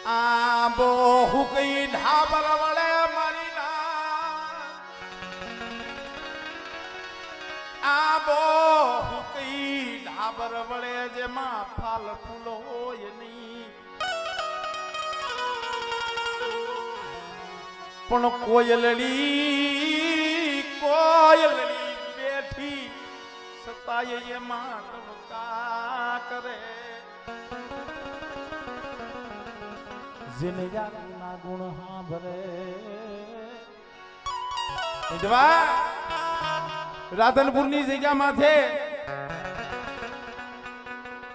આંબો હુકઈ ઢાબર વળે મારી ના આંબો હુકઈ ઢાબર વળે જેમાં ફાલ ફૂલો હોય નહીં પણ કોયલડી બેઠી સતાય એમાં ટમકા કરે જેને જાતના ગુણ હાંભરે રાધનપુરની જગ્યા માથે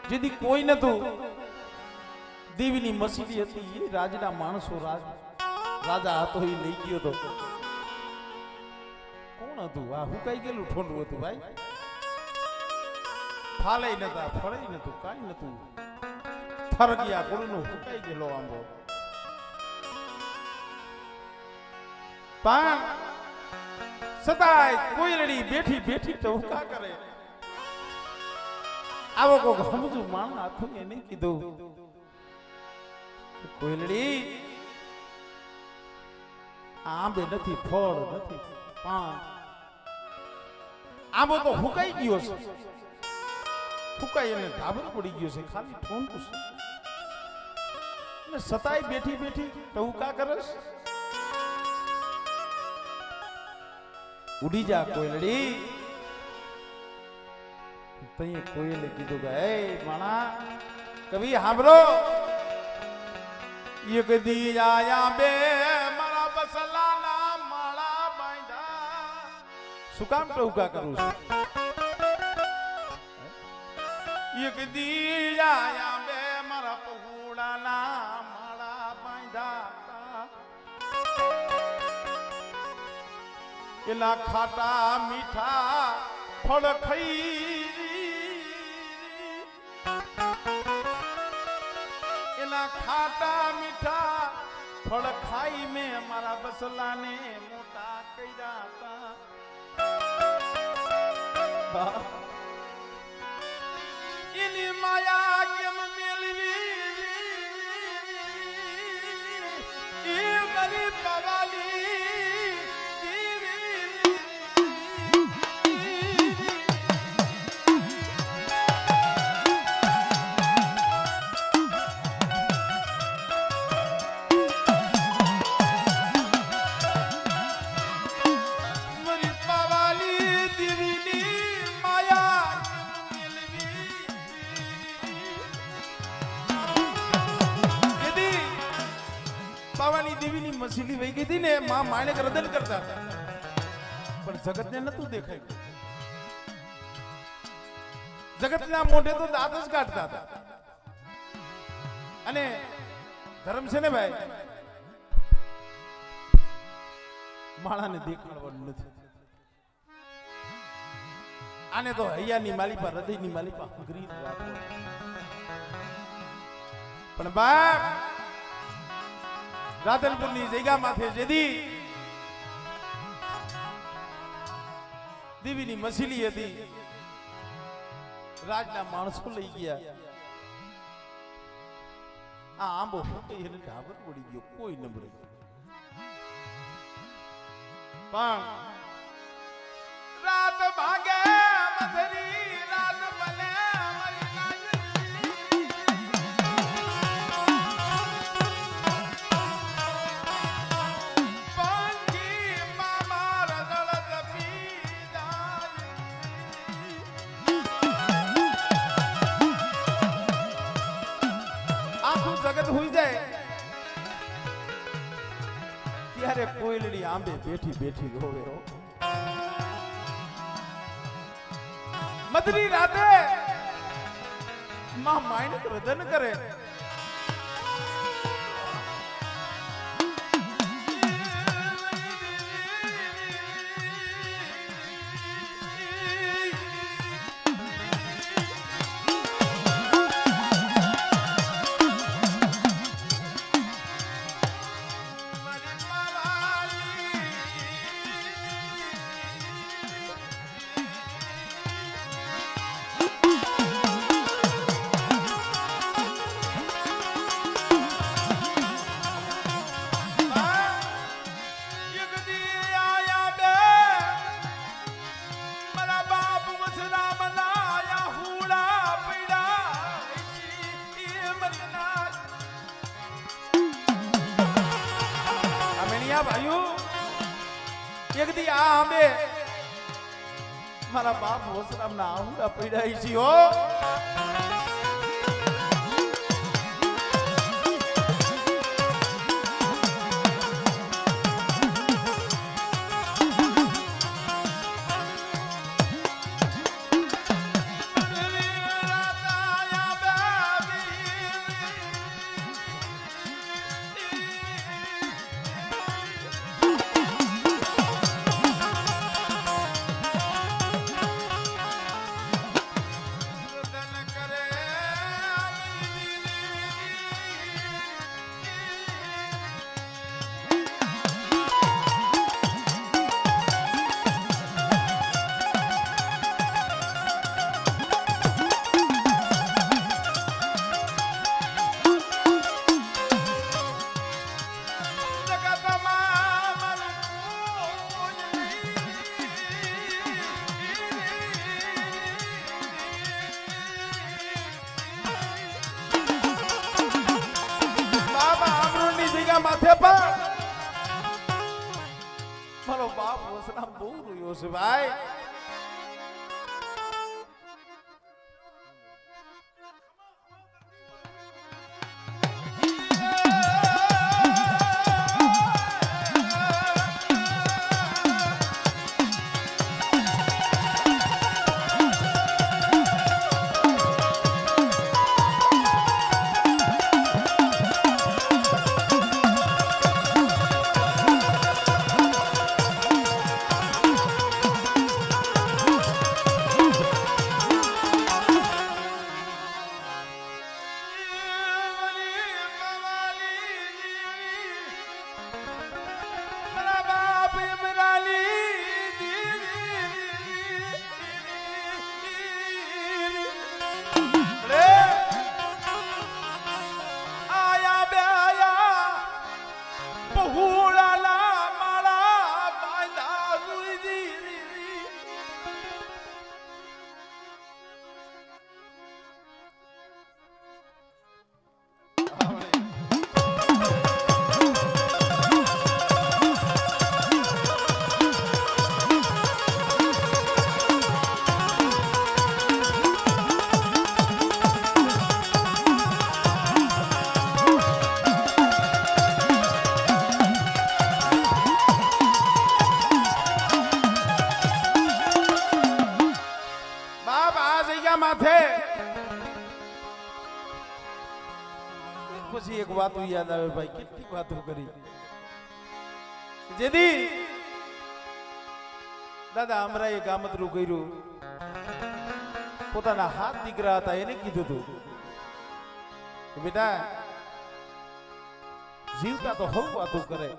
જેથી કોઈ નતું દેવીની મસીદી હતી એ રાજના માણસો રાજા હતો એ લઈ ગયો હતો કોણ હતું આ હુકાઈ ગયેલું ઠોંડું હતું ભાઈ ફાલે નતા ફળે નતું કાઈ નતું ફરગિયા કોળનો હુકાઈ ગયેલો આંબો પણ સદાય કોયલડી બેઠી બેઠી ટહુકા કરે આવો કોક સમજુ માણસ આખું એને કીધું કોયલડી આંબે નથી ફળ નથી પાન આંબો તો હુકાઈ ગયો છે હુકાઈ એને ધાબર પડી ગયો છે ખાલી ઠોંકું છે ને સતાય બેઠી બેઠી ટહુકા કરસ ઉડી જા કોયલડી તઈએ કોયલે કીધું કે એ માણા કવિ હાંભળો એક દી આયા બે મારા બસલાના માળા બાંધા શું કામ ટહુકા કરું છું એક દી આયા બે મારા પગુડાના માળા બાંધા એના ખાટા મીઠા ફળ ખાઈ એના ખાટા મીઠા ફળ ખાઈ મેં મારા બસલાને મોટા કર્યા હતા એની માયા કેમ મેળવી એ મારી પવાલી મસીલી વહી ગઈ હતી ને માં માણેક રદન કરતા હતા પણ જગતને નતું દેખાયું જગતના મોઢે તો દાંત જ કાઢતા હતા અને ધર્મ છે ને ભાઈ માણાને દેખાડવાનું નથી આને તો હૈયાની માલિપા હૃદયની માલિપા હંગરી પણ બાપ રાધનપુરની જગ્યા માથે જેદી દેવીની મસીલી હતી રાજના માણસો લઈ ગયા આ આંબો ફૂટી એને ઢાબર પડી ગયો કોઈ નંબર પણ રાત ભાગે મધરી રાત બને જગત હોઈ જાય ત્યારે કોયલડી આંબે બેઠી બેઠી રોવે મધરી રાતે માં માયને રદન કરે भाइयों एक दी आ आंबे मारा बाप वसराम ना आऊंगा पीड़ाई छी हो माथे पर मारो बाप वसराम बહુ રોયો છે ભાઈ माथे પછી એક વાત યાદ આવે ભાઈ કેટલી વાતો કરી જેદી દાદા અમરાએ ગામતરું કર્યું પોતાના હાથ દીકરા હતા એને કીધું હતું કે બેટા જીવતા તો હવ વાતો કરે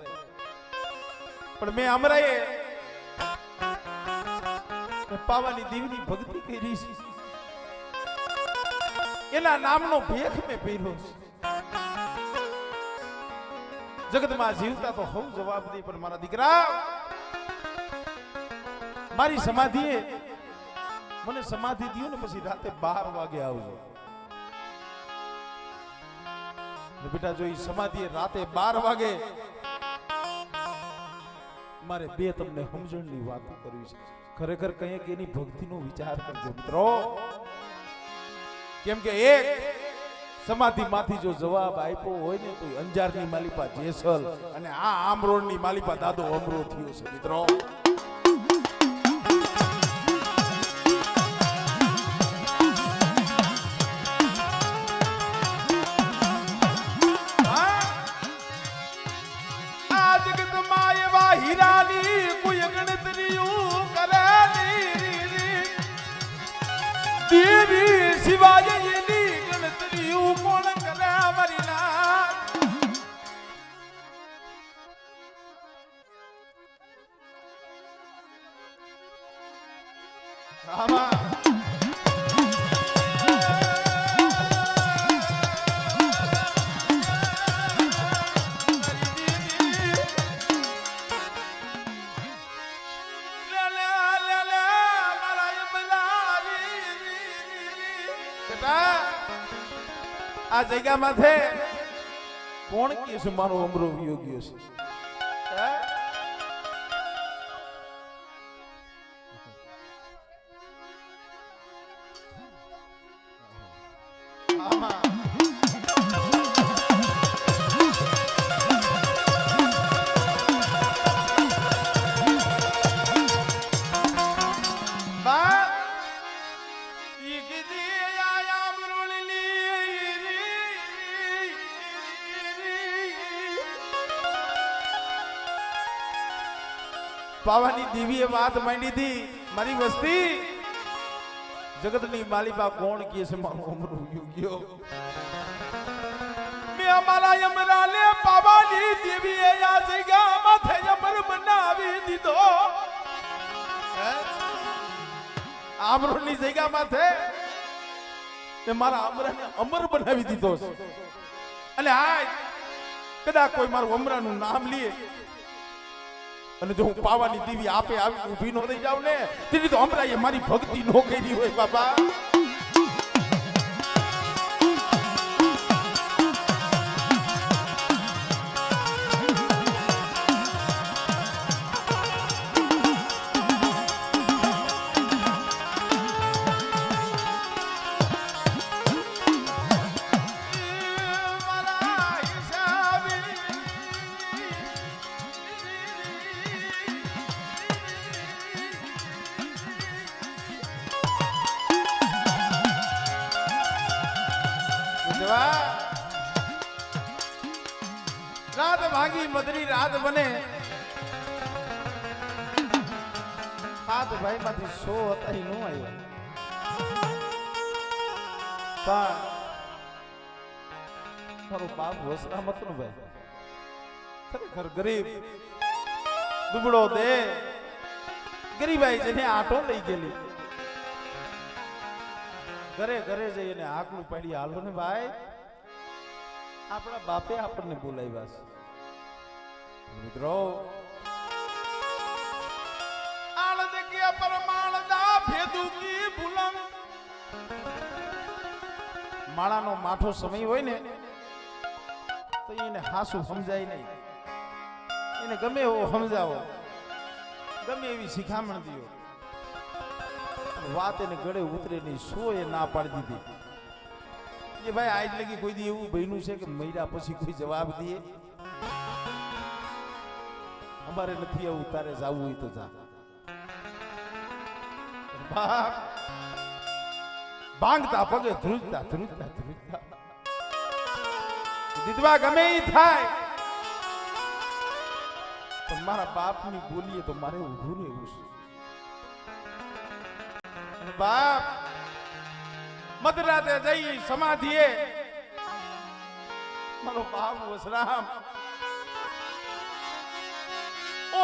પણ મેં અમરાએ પાવાની દેવીની ભક્તિ કરી છે એના નામનો ભેખ મેં પહેર્યો છે જગતમાં જીવતા તો હું જવાબ દે પણ મારા દીકરા મારી સમાધિએ મને સમાધિ દીયો ને પછી રાતે 12 વાગે આવજો ને બેટા જો ઈ સમાધિએ રાતે 12 વાગે મારે બે તમને સમજણની વાતો કરવી છે ખરેખર કહીએ કે એની ભક્તિનો વિચાર કરજો મિત્રો કેમ કે એક સમાધિમાંથી જો જવાબ આપ્યો હોય ને તો અંજારની માલિપા જેસલ અને આ આમરોડની માલિપા દાદો અમરો થયો છે મિત્રો આ જગતમાં એવા હીરાની કોઈ ગણતરીયું કરે દેવી શિવાય એની ગણતરીયું કોણ કરે મારી નાથ રામા આ જગ્યા માથે કોણ કે છે મારો અમરો વિયો ગયો છે પાવાની દેવીએ વાત માંડી હતી મારી વસ્તી જગતની માલિકા કોણ કહે છે મારું અમરું ગયો મેં અમારા યમરાને પાવાની દેવીએ આ જગ્યામાં થઈ અમર બનાવી દીધો આમરોની જગ્યામાં છે તે મારા અમરાને અમર બનાવી દીધો છે અને આ કદાચ કોઈ મારું અમરાનું નામ લે અને જો હું પાવાની દેવી આપે આવી ઊભી નો થઈ જાવ ને તેની તો અમરાએ મારી ભક્તિ નો કરી હોય બાબા રાત ભાગી મદરી રાત બને સાત ભાઈ માંથી 100 હતા ઈ નો આવ્યા પણ મારો બાપ વસરામ હતો ને ભાઈ ખરેખર ગરીબ દુબળો દે ગરીબાઈ જેને આટો લઈ ગયેલી ઘરે ઘરે જઈને આકલું પાડી હાલો ને ભાઈ આપણા બાપે આપણને બોલાવ્યા છે મિત્રો આળદ કે પરમાળદા ભેદુકી ભૂલમ માળાનો માઠો સમય હોય ને તો એને હાસુ સમજાય નહીં એને ગમે એવો સમજાવો ગમે એવી શિખામણ દિયો વાત એને ગળે ઉતરે નહીં સો એ ના પાડી દીધી કે ભાઈ આજ લગી કોઈ દી એવું બન્યું છે કે મહિના પછી કોઈ જવાબ દે અમારે નથી આવું તારે જાવું હોય તો જા બાપ ભાંગતા પગે ધ્રુજતા ધ્રુજતા ધ્રુજતા દીદવા ગમે ઈ થાય તો મારા બાપની બોલીએ તો મારે ઊભું રહેવું છે બાપ મધરાતે જઈ સમાધિએ મારો બાપ વસરામ ઓ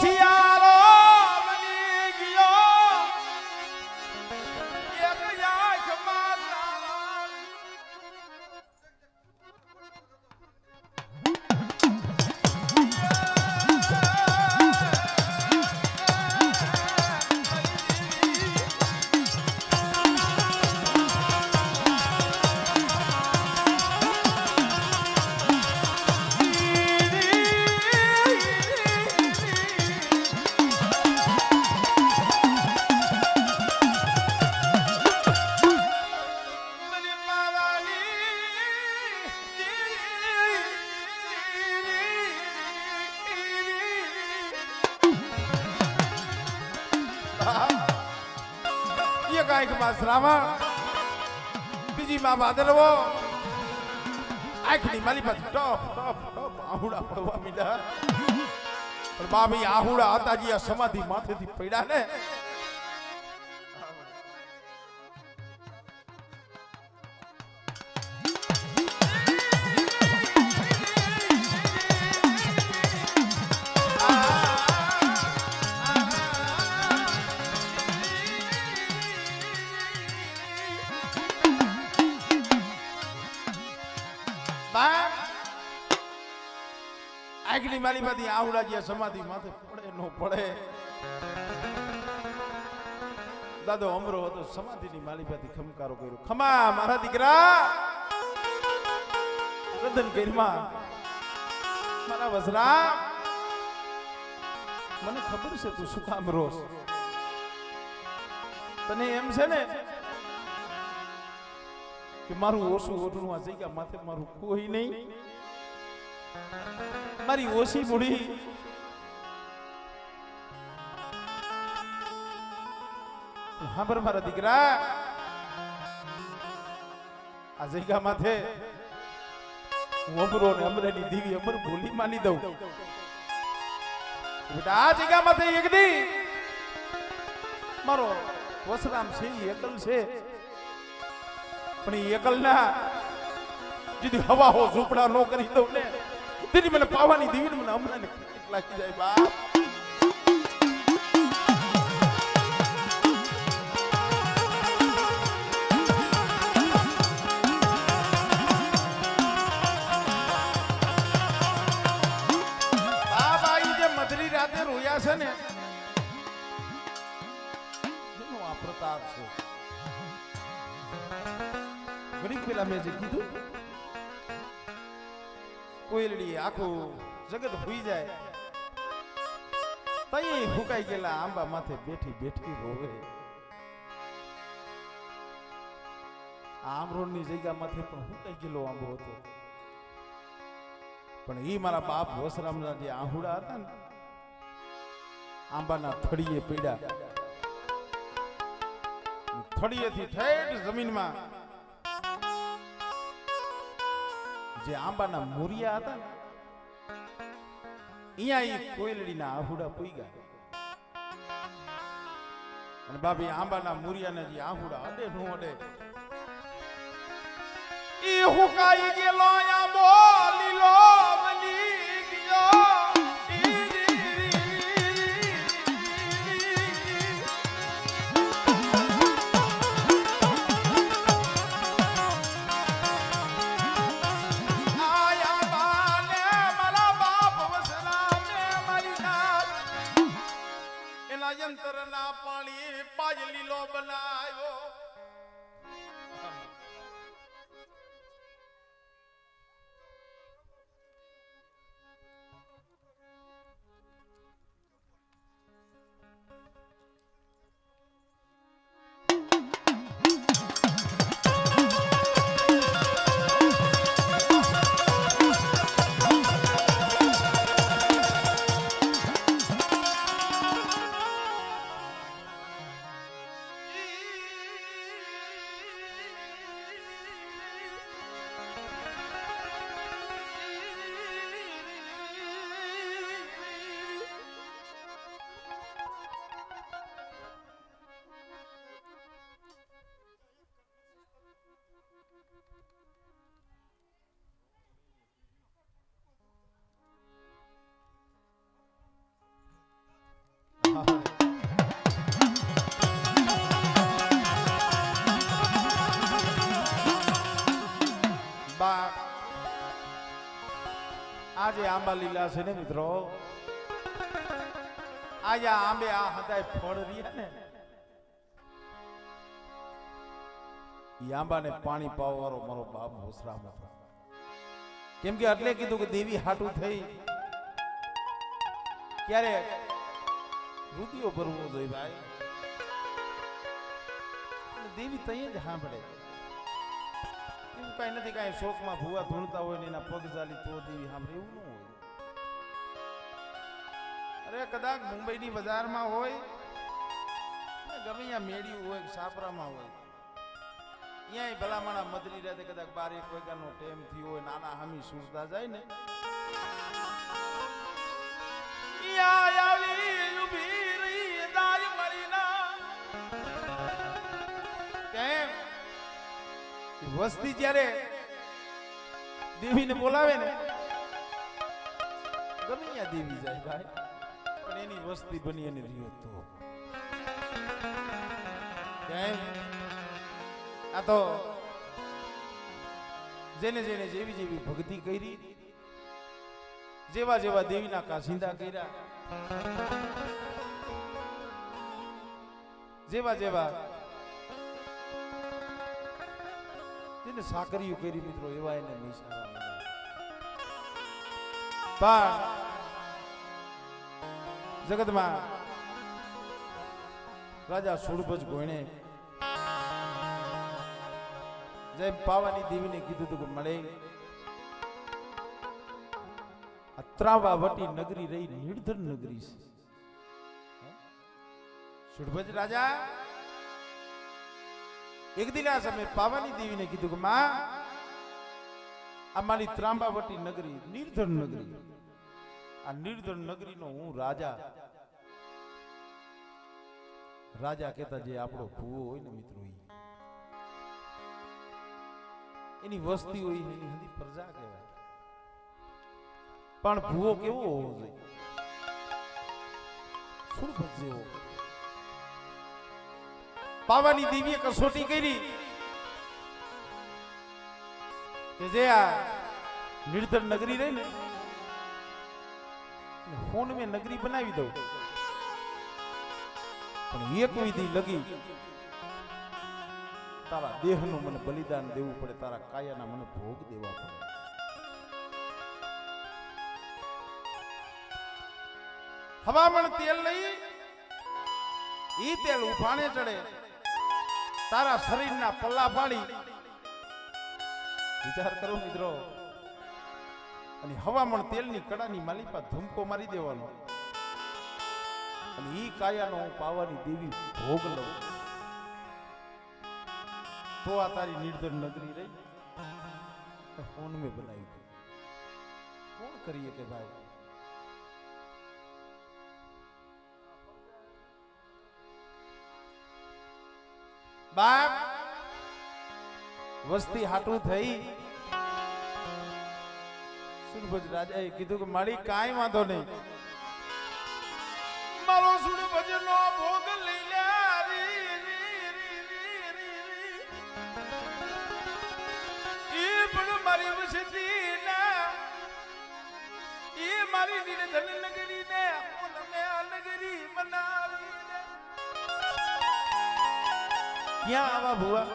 શિયાળો બની ગયો એક આંખમાં તારા શ્રાવણ બીજી માં ભાદરવો આંખની માલી પાસે ટપ ટપ ટપ આહુડા પડવા મીડા પણ બાબી આહુડા હતા જે આ સમાધિ માથેથી પડ્યા ને આગની મારી માંથી આવડા જે સમાધિ માથે પડે નો પડે દાદો અમરો હતો સમાધિની મારી માંથી ખમકારો કર્યો ખમા મારા દીકરા રદન કરમાં મારા વસરા મને ખબર છે તું શું કામ રોસ તને એમ છે ને કે મારું ઓછું ઓઢણું આ જગ્યા માથે મારું કોઈ નહીં મારી ઓછી મૂડી હાંભર મારા દીકરા આ જગ્યા માથે હું અમરો ને અમરેની દેવી અમર ભૂલી માની દઉં બેટા આ જગ્યામાંથી એક દી મારો વસરામ છે ઈ એકલ છે, પણ ઈ એકલ ના જીદી હવા હો ઝૂંપડા નો કરી દઉં ને તેની મને પાવાની દેવીને મને હમણાં ને લાગી જાય બાપ. રોયા છે ને એનો આ પ્રતાપ છે. ઘડીક પેલા મેં જે કીધું કોયલડી આખું જગત ભૂઈ જાય તઈ ફૂકાઈ ગયેલા આંબા માથે બેઠી બેઠી રોવે. આમરોડ ની જગ્યા માથે પણ ફૂકાઈ ગયેલો આંબો હતો, પણ ઈ મારા બાપ વસરામના જે આહુડા હતા ને આંબાના થળીએ પડ્યા, થળીએથી ઠેઠ જમીનમાં જે આંબાના મૂરિયા હતા ને અહીંયા ઈ કોયલડીના આહુડા પૂગ્યા. અને બાબી આંબાના મૂરિયાના જે આહુડા અડે નો અડે ઈ હુકાઈ ગયેલો આંબો લીલો બની ગયો. યંત્રના પાણી પાજ લીલો બનાયો. આજે આંબા લીલા છે ને મિત્રો, આજે આંબે આ હદાય ફળ રહ્યા ને ઈ આંબાને પાણી પાવા વાળો મારો બાપ વસરામ હતો. કેમ કે એટલે કીધું કે દેવી હાટું થઈ ક્યારે રુધિયો ભરવો જોઈએ ભાઈ. દેવી તઈ જ સાંભળે, એવું કઈ નથી કઈ શોકમાં ભૂવા ધૂણતા હોય ને એના પગ ચાલી તો દેવી સાંભળે એવું ન હોય. અરે કદાચ મુંબઈની બજારમાં હોય ગમે ત્યાં મેળ્યું હોય સાપરામાં હોય અહીંયા ભલામણા મદરી રાતે કદાચ 12-1 વાગ્યાનો ટાઈમ થયો હોય નાના હામી સૂરતા જાય ને કેમ વસ્તી જ્યારે દેવીને બોલાવે ને ગમે ત્યાં દેવી જાય ભાઈ, પણ એની વસ્તી બની અને રહ્યો તો કેમ આ તો જેને જેને જેવી જેવી ભક્તિ કરી જેવા જેવા દેવીના કાસિંદા કર્યા જેવા જેવા જેને સાકરીઓ કરી મિત્રો એવા એને નિશાળા પણ જગતમાં રાજા સુરભજ ગોયણે જેમ પાવાની દેવીને કીધું હતું કે મળે ત્રાવાવટી નગરી રહી નિર્ધન નગરી છે. સુરભજ રાજા એક દિન આ સમય પાવાની દેવીને કીધું કે માં અમારી ત્રાંબાવટી નગરી નિર્ધન નગરી આ નિર્ધન નગરીનો હું રાજા રાજા કહેતા જે આપણો ભૂવો હોય ને મિત્રો એની વસ્તી હોય એની હંધી પ્રજા કહેવાય. પણ ભૂવો કેવો હોવો જોઈએ? સુરભત જેવો. પાવાની દિવ્ય કસોટી કરી કે જે આ નિર્ધન નગરી રહી ને ફોન મેં નગરી બનાવી દઉં, પણ એક વિધિ લગી તારા દેહનું મને બલિદાન દેવું પડે, તારા કાયાના મને ભોગ દેવા પડે. હવામણ તેલ લઈ ઈ તેલ ઉફાણે ચડે, તારા શરીરના પલ્લા પાડી વિચાર કરો મિત્રો, અને હવામણ તેલની કડાની માલિપા ધુમકો મારી દેવાનો, અને ઈ કાયાનો હું પાવાની દેવી ભોગ લઉં, તો આ તારી નિર્ધન નગરી રહી ફોન મેં બનાવી દે. કોણ કરીએ કે ભાઈ? બાપ વસ્તી હાટું થઈ સુરભજ રાજાએ કીધું કે મારી કાંઈ વાંધો નહીં, મારો સુરભજ નો ભોગ લઈ લે. મારી વસતી ના એ મારી નિર્ધન નગરી ને અમે આ નગરી બનાવી. ક્યાં આવા ભુવા?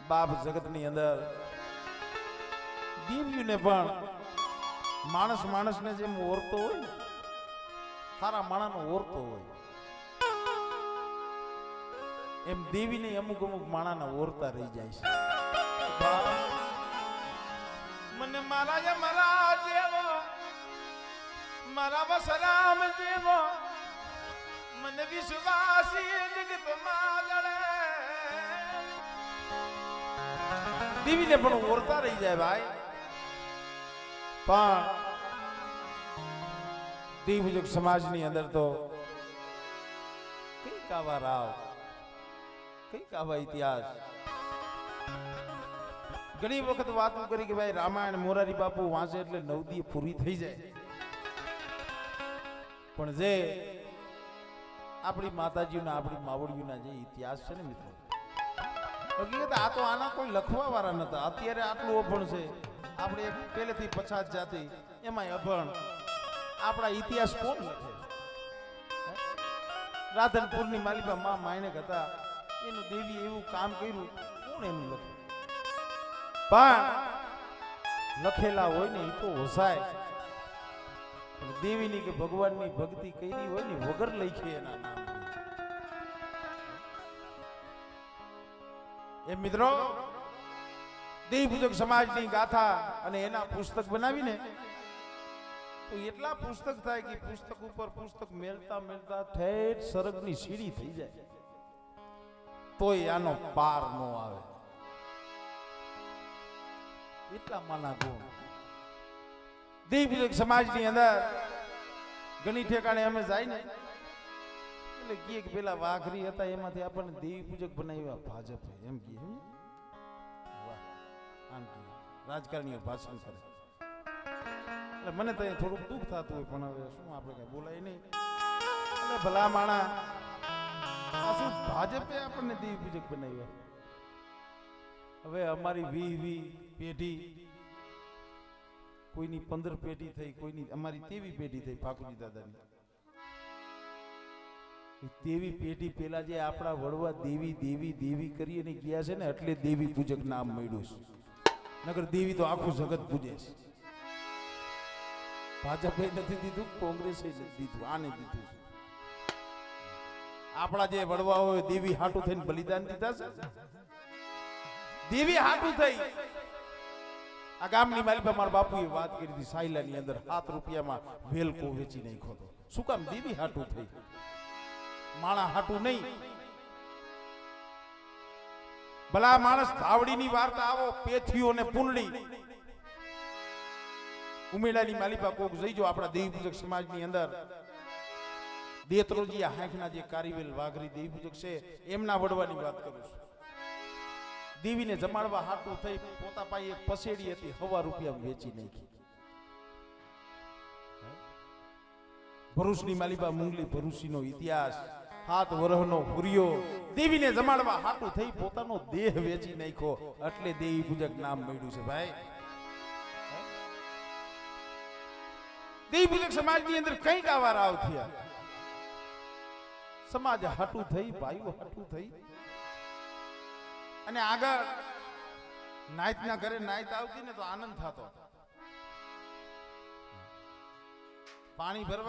બાપ જગત ની અંદર દેવ્યુને પણ માણસ માણસને જેમ ઓરતો હોય ને, સારા માણાનો ઓરતો હોય એમ દેવીને અમુક અમુક માણાના ઓરતા રહી જાય છે. મને મારા જેવો મારા વસરામ જેવો મને વિશ્વાસી જગત માગણે દેવીને પણ ઓરતા રહી જાય ભાઈ. પણ દેવયુગ સમાજની અંદર તો કઈક આવા રાવ, કઈક આવા ઇતિહાસ. ઘણી વખત વાતો કરી કે ભાઈ રામાયણ મોરારી બાપુ વાંચે એટલે નવદી પૂરી થઈ જાય, પણ જે આપણી માતાજીના આપણી માવડીઓના જે ઇતિહાસ છે ને મિત્રો, હકીકત આ તો આના કોઈ લખવા વાળા નતા. અત્યારે આટલું અભણ છે, આપણે એક પહેલેથી પછાત જાતિ એમાંય અભણ. આપણા ઇતિહાસ કોણ લખે? રાધનપુરની માલિકા માં માયણેક હતા, એનું દેવી એવું કામ કર્યું, કોણ એનું લખે? પણ લખેલા હોય ને એ તો હોસાય. દેવીની કે ભગવાનની ભક્તિ કરી હોય ને વગર લખે એના નામ. એ મિત્રો દેવપૂજક સમાજની ગાથા અને એના પુસ્તક બનાવીને તો એટલા પુસ્તક થાય કે પુસ્તક ઉપર પુસ્તક મેળતા મેળતા ઠેઠ સરગની સીડી થઈ જાય તોય આનો પાર ન આવે. એટલા માના ગુણ દેવપૂજક સમાજની અંદર ઘણી ઠેકાણે અમે જાય ને એટલે કીએ કે પેલા વાઘરી હતા એમાંથી આપણને દેવી પૂજક બનાવ્યા ભાજપ એમ કીએ. આમ કીએ રાજકારણીઓ ભાષણ કરે એટલે મને તો થોડુંક દુઃખ થતું હોય, પણ હવે શું આપણે કઈ બોલાય નહીં. એટલે ભલા માણા આ શું ભાજપે આપણને દેવી પૂજક બનાવ્યા? હવે અમારી 20 પેઢી, કોઈની 15 પેઢી થઈ, કોઈની અમારી 23 પેઢી થઈ ફાકુજી દાદાની. તેવી પેઢી પેલા જે આપણા વડવા દેવી દેવી દેવી કરીને ગયા છે ને એટલે દેવી પૂજક નામ મળ્યું છે. નગર દેવી તો આખું જગત પૂજે છે. ભાજપે નથી દીધું, કોંગ્રેસે નથી દીધું, આને દીધું. આપણા જે વડવા હોય દેવી હાટું થઈને બલિદાન દીધા છે. દેવી હાટું થઈ આ ગામની માલિકા મારા બાપુએ વાત કરી હતી, સાયલાની અંદર 7 રૂપિયામાં વેલકો વેચી નાખ્યો હતો. શું કામ? દેવી હાટું થઈ, માણા હાટું નહીં. ભલા માણસ ધાવડીની વાર્તા આવો, પેથીઓ ને પુંડળી ઉમેડાની માલિપા કોક જઈજો આપણા દેવી પૂજક સમાજની અંદર દેત્રોજી હાંખના જે કારીવેલ વાઘરી દેવી પૂજક છે એમના વડવાની વાત કરું છું. દેવીને જમાડવા હાટું થઈ પોતા પાસે એક પસેડી હતી, 1,000 રૂપિયા વેચી નાખી. ભરૂચની માલિબા મુંગલી ભરૂચીનો ઇતિહાસ, 7 વર્ષનો હુરિયો દેવીને જમાડવા હાટું થઈ પોતાનો દેહ વેચી નાખ્યો, એટલે દેવી પૂજક નામ મળ્યું છે ભાઈ. દેવી પૂજક સમાજની અંદર કઈક આવા રાવ થયા, સમાજ હાટું થઈ, ભાઈઓ હાટું થઈ, અને આગળ નાયતના ઘરે નાયત આવતી ને તો આનંદ થતો. પાણી ભરવા